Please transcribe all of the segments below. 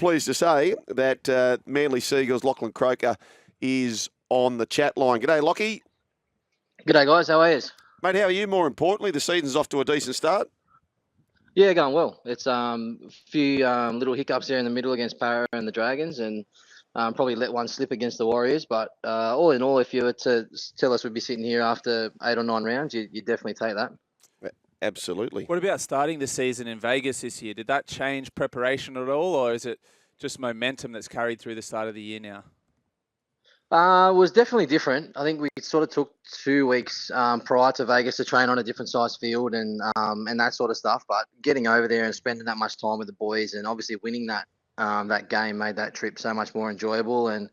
pleased to say that Manly Seagulls' Lachlan Croker is on the chat line. G'day, Lockie. G'day, guys. How are you? Mate, how are you? More importantly, the season's off to a decent start. Yeah, going well. It's a few little hiccups there in the middle against Para and the Dragons, and probably let one slip against the Warriors. But all in all, if you were to tell us we'd be sitting here after 8 or 9 rounds, you'd definitely take that. Absolutely. What about starting the season in Vegas this year? Did that change preparation at all, or is it just momentum that's carried through the start of the year now? It was definitely different. I think we sort of took 2 weeks prior to Vegas to train on a different size field and that sort of stuff. But getting over there and spending that much time with the boys and obviously winning that game made that trip so much more enjoyable. And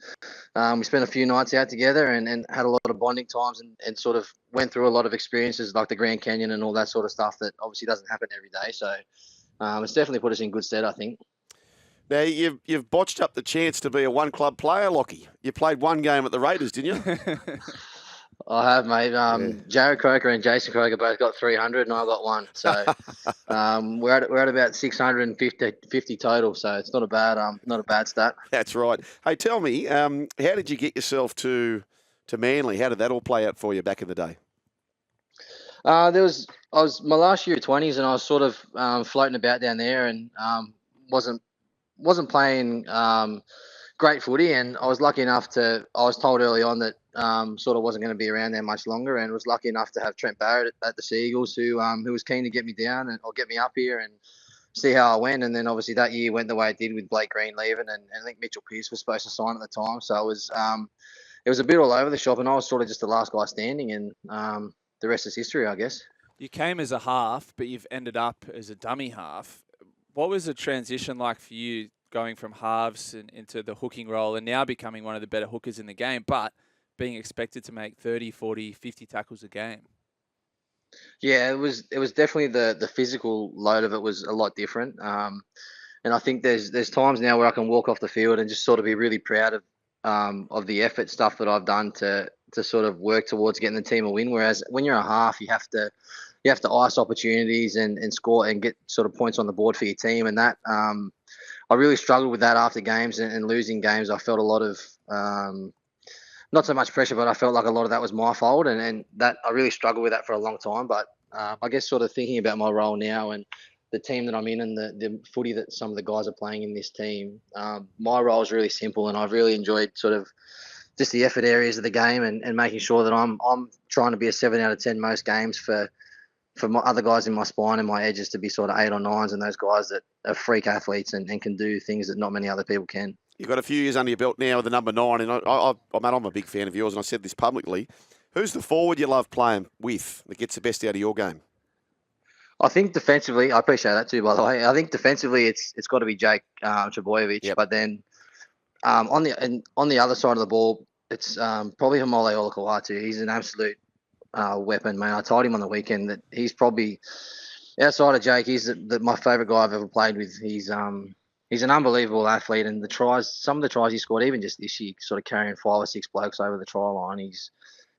we spent a few nights out together and had a lot of bonding times and sort of went through a lot of experiences like the Grand Canyon and all that sort of stuff that obviously doesn't happen every day. So it's definitely put us in good stead, I think. Now, you've botched up the chance to be a one-club player, Lockie. You played one game at the Raiders, didn't you? I have, mate. Jared Croker and Jason Croker both got 300 and I got 1. So we're at about 650 total. So it's not a bad stat. That's right. Hey, tell me, how did you get yourself to Manly? How did that all play out for you back in the day? I was my last year of 20s and I was sort of floating about down there and wasn't playing great footy, and I was lucky enough I was told early on that sort of wasn't going to be around there much longer, and was lucky enough to have Trent Barrett at the Seagulls who was keen to get me down or get me up here and see how I went. And then obviously that year went the way it did with Blake Green leaving, and I think Mitchell Pearce was supposed to sign at the time. So it was a bit all over the shop, and I was sort of just the last guy standing, and the rest is history, I guess. You came as a half, but you've ended up as a dummy half. What was the transition like for you going from halves and into the hooking role and now becoming one of the better hookers in the game, but being expected to make 30, 40, 50 tackles a game? Yeah, it was definitely the physical load of it was a lot different. And I think there's times now where I can walk off the field and just sort of be really proud of the effort stuff that I've done to sort of work towards getting the team a win. Whereas when you're a half, you have to ice opportunities and score and get sort of points on the board for your team. And that I really struggled with that after games and losing games. I felt a lot of not so much pressure, but I felt like a lot of that was my fault, and that I really struggled with that for a long time. But I guess sort of thinking about my role now and the team that I'm in and the footy that some of the guys are playing in this team, my role is really simple, and I've really enjoyed sort of just the effort areas of the game and making sure that I'm trying to be a 7 out of 10 most games for my other guys in my spine and my edges to be sort of 8 or 9s, and those guys that are freak athletes and can do things that not many other people can. You've got a few years under your belt now with the number 9, and I'm a big fan of yours, and I said this publicly. Who's the forward you love playing with that gets the best out of your game? I think defensively, I appreciate that too, by the way. I think defensively it's got to be Jake Trbojevic. Yep. But then on the other side of the ball, it's probably Haumole Olakau'atu. He's an absolute weapon, man. I told him on the weekend that he's probably, outside of Jake, he's my favourite guy I've ever played with. He's an unbelievable athlete, and some of the tries he scored, even just this year, sort of carrying 5 or 6 blokes over the try line.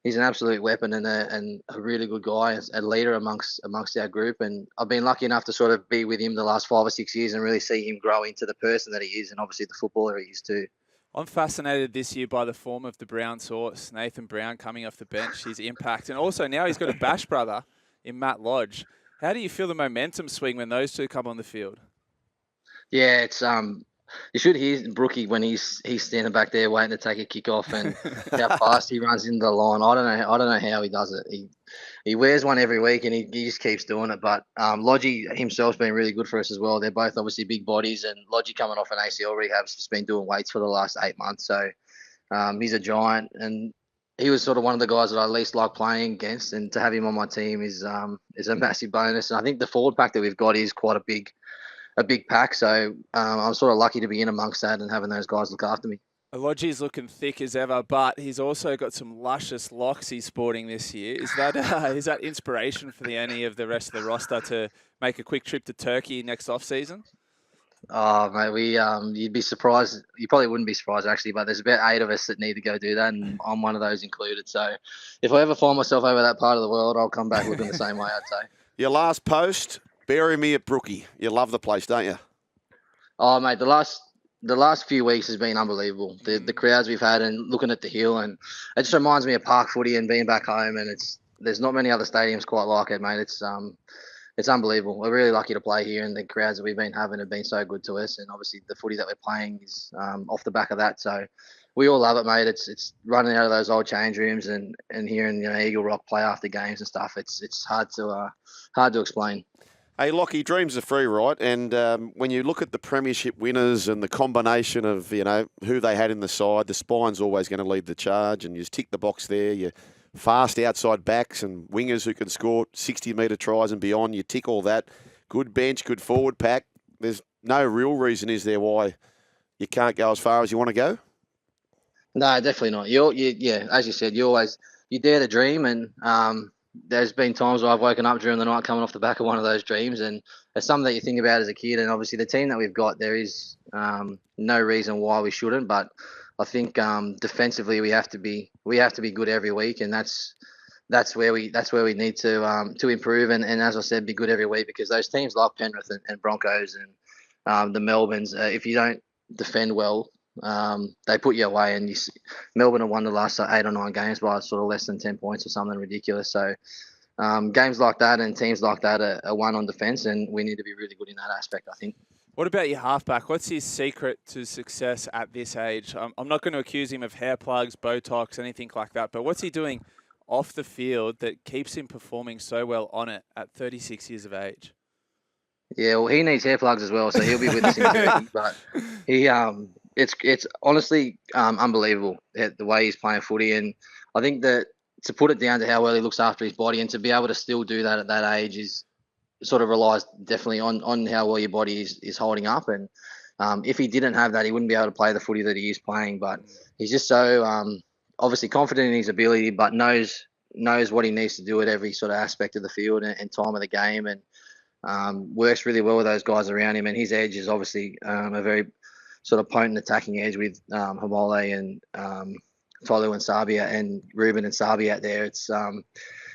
He's an absolute weapon and a really good guy, a leader amongst our group. And I've been lucky enough to sort of be with him the last 5 or 6 years and really see him grow into the person that he is, and obviously the footballer he is too. I'm fascinated this year by the form of the Brown source, Nathan Brown coming off the bench, his impact. And also now he's got a Bash brother in Matt Lodge. How do you feel the momentum swing when those two come on the field? Yeah, it's you should hear Brooky when he's standing back there waiting to take a kick off and how fast he runs into the line. I don't know how he does it. He wears one every week and he just keeps doing it. But Lodgy himself's been really good for us as well. They're both obviously big bodies, and Lodgy coming off an ACL rehab has just been doing weights for the last 8 months. So he's a giant, and he was sort of one of the guys that I least like playing against, and to have him on my team is a massive bonus. And I think the forward pack that we've got is quite a big pack, so I'm sort of lucky to be in amongst that and having those guys look after me. Lodgy's looking thick as ever, but he's also got some luscious locks he's sporting this year. Is that inspiration for any of the rest of the roster to make a quick trip to Turkey next off-season? Oh, mate, you'd be surprised. You probably wouldn't be surprised, actually, but there's about 8 of us that need to go do that, and I'm one of those included. So if I ever find myself over that part of the world, I'll come back looking the same way, I'd say. Your last post, bury me at Brooky. You love the place, don't you? Oh, mate, the last the last few weeks has been unbelievable. The crowds we've had and looking at the hill, and it just reminds me of park footy and being back home. And there's not many other stadiums quite like it, mate. It's unbelievable. We're really lucky to play here, and the crowds that we've been having have been so good to us. And obviously, the footy that we're playing is off the back of that. So we all love it, mate. It's running out of those old change rooms and hearing Eagle Rock play after games and stuff. It's hard to explain. Hey, Lockie, dreams are free, right? And when you look at the premiership winners and the combination of, who they had in the side, the spine's always going to lead the charge, and you just tick the box there. You fast outside backs and wingers who can score 60-metre tries and beyond. You tick all that. Good bench, good forward pack. There's no real reason, is there, why you can't go as far as you want to go? No, definitely not. Yeah, as you said, you dare to dream, and there's been times where I've woken up during the night coming off the back of one of those dreams, and it's something that you think about as a kid. And obviously, the team that we've got, there is no reason why we shouldn't. But I think defensively, we have to be good every week, and that's where we need to improve. And as I said, be good every week, because those teams like Penrith and Broncos and the Melbournes, if you don't defend well, they put you away. And Melbourne have won the last 8 or 9 games by sort of less than 10 points or something ridiculous. So games like that and teams like that are won on defence, and we need to be really good in that aspect, I think. What about your halfback? What's his secret to success at this age? I'm not going to accuse him of hair plugs, Botox, anything like that, but what's he doing off the field that keeps him performing so well on it at 36 years of age? Yeah, well, he needs hair plugs as well, so he'll be with us in 30. But it's honestly unbelievable the way he's playing footy, and I think that to put it down to how well he looks after his body, and to be able to still do that at that age is sort of relies definitely on how well your body is holding up. And if he didn't have that, he wouldn't be able to play the footy that he is playing. But he's just so obviously confident in his ability, but knows what he needs to do at every sort of aspect of the field and time of the game, and works really well with those guys around him. And his edge is obviously a very sort of potent attacking edge with Haumole and Tolu and Sabia and Ruben and Sabia out there. It's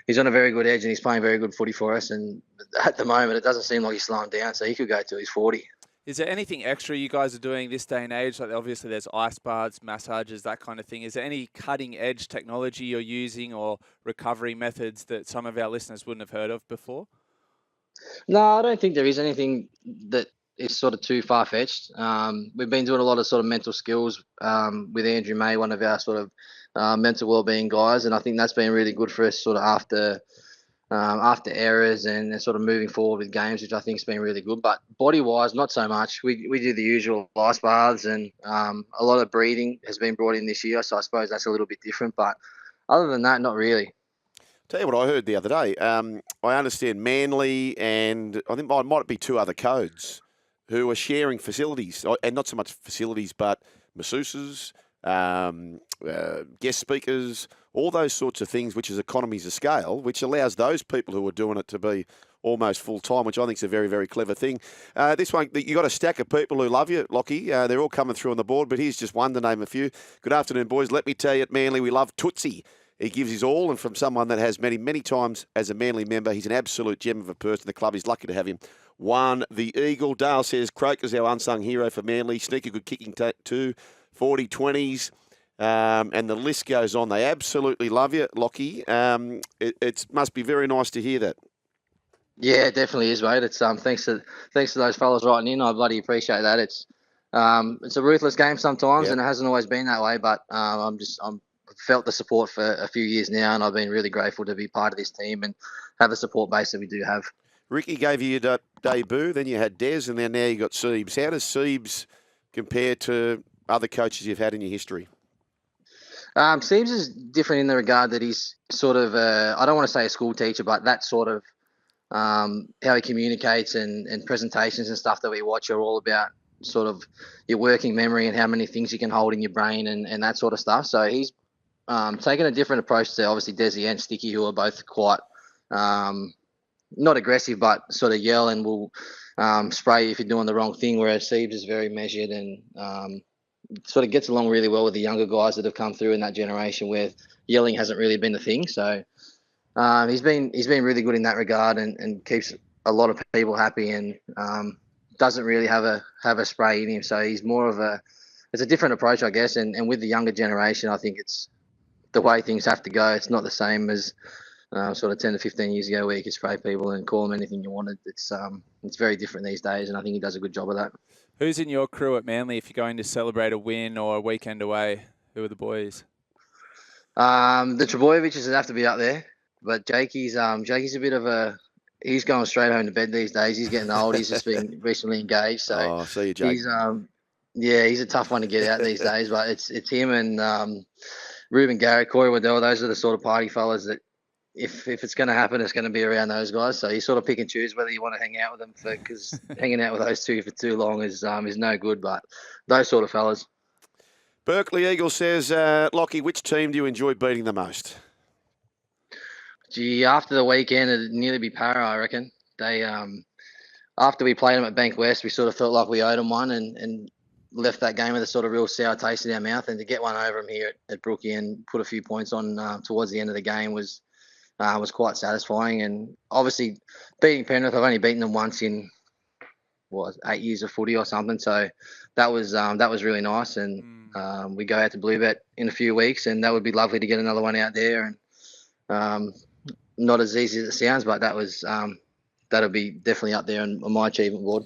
he's on a very good edge, and he's playing very good footy for us. And at the moment, it doesn't seem like he's slowing down, so he could go till he's 40. Is there anything extra you guys are doing this day and age? Like obviously there's ice baths, massages, that kind of thing. Is there any cutting edge technology you're using or recovery methods that some of our listeners wouldn't have heard of before? No, I don't think there is anything that is sort of too far-fetched. We've been doing a lot of sort of mental skills with Andrew May, one of our sort of mental wellbeing guys, and I think that's been really good for us sort of after errors and sort of moving forward with games, which I think has been really good. But body-wise, not so much. We do the usual ice baths, and a lot of breathing has been brought in this year, so I suppose that's a little bit different. But other than that, not really. Tell you what I heard the other day. I understand Manly and I think it might be 2 other codes who are sharing facilities, and not so much facilities, but masseuses, guest speakers, all those sorts of things, which is economies of scale, which allows those people who are doing it to be almost full-time, which I think is a very, very clever thing. This one, you got a stack of people who love you, Lockie. They're all coming through on the board, but here's just one to name a few. Good afternoon, boys. Let me tell you at Manly, we love Tootsie. He gives his all, and from someone that has many, many times as a Manly member, he's an absolute gem of a person. The club is lucky to have him. 1, the Eagle. Dale says Croker's our unsung hero for Manly. Sneaky good kicking too. 40-20s. And the list goes on. They absolutely love you, Lockie. It must be very nice to hear that. Yeah, it definitely is, mate. It's thanks to those fellas writing in. I bloody appreciate that. It's a ruthless game sometimes, and it hasn't always been that way. But I'm felt the support for a few years now, and I've been really grateful to be part of this team and have the support base that we do have. Ricky gave you your debut, then you had Des, and then now you got Seibs. How does Seibs compare to other coaches you've had in your history? Seibs is different in the regard that he's sort of, I don't want to say a school teacher, but that sort of how he communicates and presentations and stuff that we watch are all about sort of your working memory and how many things you can hold in your brain and that sort of stuff. So he's taken a different approach to obviously Desi and Sticky, who are both quite not aggressive, but sort of yell and will spray if you're doing the wrong thing, whereas Seibs is very measured and sort of gets along really well with the younger guys that have come through in that generation where yelling hasn't really been a thing. So he's been really good in that regard and keeps a lot of people happy and doesn't really have a spray in him. So he's more of it's a different approach, I guess. And with the younger generation, I think it's the way things have to go. It's not the same as sort of 10 to 15 years ago where you could spray people and call them anything you wanted. It's very different these days, and I think he does a good job of that. Who's in your crew at Manly if you're going to celebrate a win or a weekend away? Who are the boys? The Trebojeviches would have to be up there, but Jakey's a bit of he's going straight home to bed these days. He's getting old. He's just been recently engaged, so see you, Jake. He's a tough one to get out these days. But it's him and Ruben Garrett, Corey Waddell. Those are the sort of party fellas that if it's going to happen, it's going to be around those guys. So you sort of pick and choose whether you want to hang out with them because hanging out with those two for too long is no good. But those sort of fellas. Berkeley Eagle says, Lockie, which team do you enjoy beating the most? Gee, after the weekend, it'd nearly be Para, I reckon. They after we played them at Bank West, we sort of felt like we owed them one and left that game with a sort of real sour taste in our mouth. And to get one over them here at Brooky and put a few points on towards the end of the game was quite satisfying. And obviously, beating Penrith, I've only beaten them once in 8 years of footy or something. So that was really nice. And we go out to Bluebet in a few weeks, and that would be lovely to get another one out there. And not as easy as it sounds, but that'll be definitely up there on my achievement board.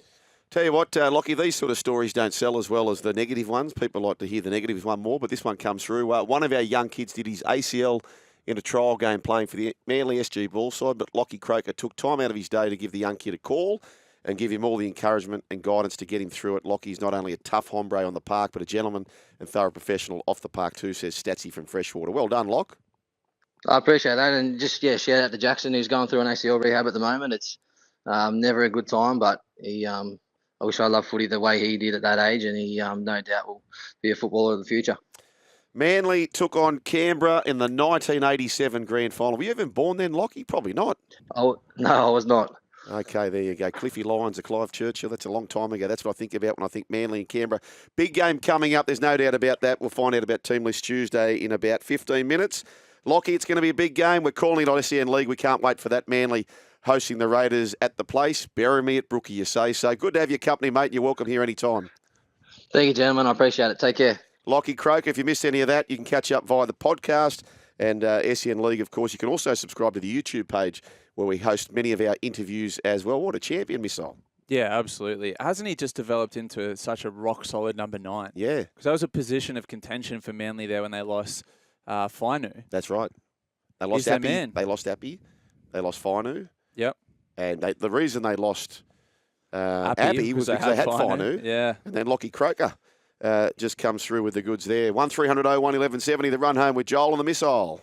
Tell you what, Lockie, these sort of stories don't sell as well as the negative ones. People like to hear the negative one more, but this one comes through. One of our young kids did his ACL in a trial game playing for the Manly SG ball side, but Lachlan Croker took time out of his day to give the young kid a call and give him all the encouragement and guidance to get him through it. Lockie's not only a tough hombre on the park, but a gentleman and thorough professional off the park too, says Statsy from Freshwater. Well done, Lock. I appreciate that. And just, shout out to Jackson, who's going through an ACL rehab at the moment. It's never a good time, but I wish I loved footy the way he did at that age, and he no doubt will be a footballer of the future. Manly took on Canberra in the 1987 grand final. Were you even born then, Lockie? Probably not. Oh, no, I was not. Okay, there you go. Cliffy Lyons of Clive Churchill. That's a long time ago. That's what I think about when I think Manly and Canberra. Big game coming up. There's no doubt about that. We'll find out about Team List Tuesday in about 15 minutes. Lockie, it's going to be a big game. We're calling it on SEN League. We can't wait for that. Manly hosting the Raiders at the place. Bury me at Brooky, you say. So good to have your company, mate. You're welcome here anytime. Thank you, gentlemen. I appreciate it. Take care. Lockie Croker, if you missed any of that, you can catch up via the podcast and SEN League, of course. You can also subscribe to the YouTube page where we host many of our interviews as well. What a champion, Missile. Yeah, absolutely. Hasn't he just developed into such a rock-solid number 9? Yeah. Because that was a position of contention for Manly there when they lost Fainu. That's right. They lost Appy. They lost Appy. They lost Fainu. Yep. And the reason they lost Appy was because they had Fainu. Yeah. And then Lockie Croker just comes through with the goods there. 1300 01 1170, the run home with Joel and the Missile.